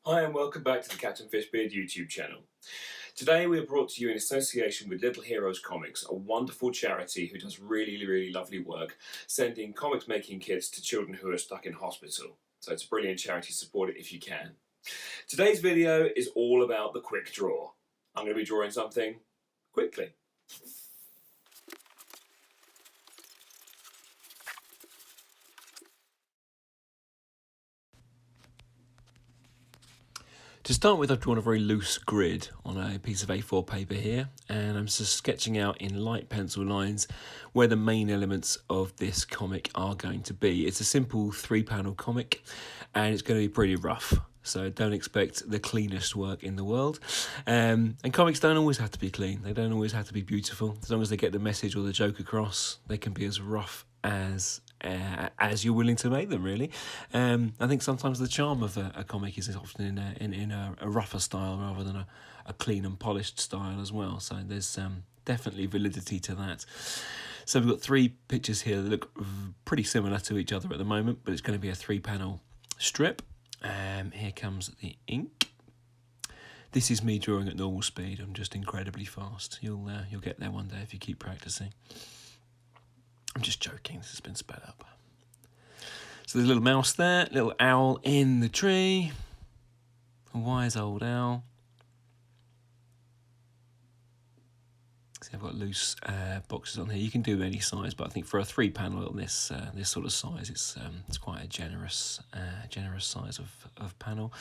Hi and welcome back to the Captain Fishbeard YouTube channel. Today we are brought to you in association with Little Heroes Comics, a wonderful charity who does really lovely work sending comics making kits to children who are stuck in hospital. So it's a brilliant charity, support it if you can. Today's video is all about the quick draw. I'm going to be drawing something quickly. To start with, I've drawn a very loose grid on a piece of A4 paper here, and I'm just sketching out in light pencil lines where the main elements of this comic are going to be. It's a simple 3-panel comic, and it's going to be pretty rough, so don't expect the cleanest work in the world. And comics don't always have to be clean. They don't always have to be beautiful. As long as they get the message or the joke across, they can be as rough as you're willing to make them, really. I think sometimes the charm of a comic is often in a rougher style rather than a clean and polished style as well. So there's definitely validity to that. So we've got 3 pictures here that look pretty similar to each other at the moment, but it's going to be a 3-panel strip. Here comes the ink. This is me drawing at normal speed. I'm just incredibly fast. You'll get there one day if you keep practicing. I'm just joking, this has been sped up. So there's a little mouse there, little owl in the tree. A wise old owl. See, I've got loose boxes on here. You can do any size, but I think for a 3-panel on this sort of size, it's quite a generous size of panel.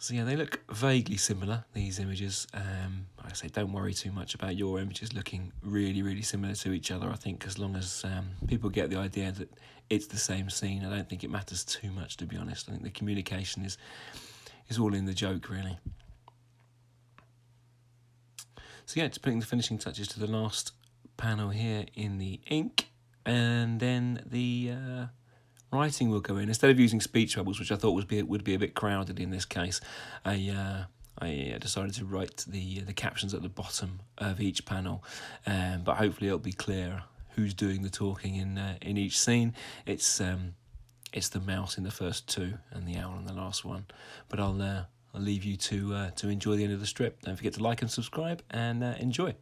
So yeah, they look vaguely similar, these images. Like I say, don't worry too much about your images looking really similar to each other. I think as long as people get the idea that it's the same scene, I don't think it matters too much, to be honest. I think the communication is all in the joke, really. So yeah, just putting the finishing touches to the last panel here in the ink, and then the writing will go in. Instead of using speech bubbles, which I thought would be a bit crowded in this case, I decided to write the captions at the bottom of each panel, but hopefully it'll be clear who's doing the talking in each scene. It's the mouse in the first 2 and the owl in the last one. But I'll leave you to enjoy the end of the strip. Don't forget to like and subscribe, and enjoy.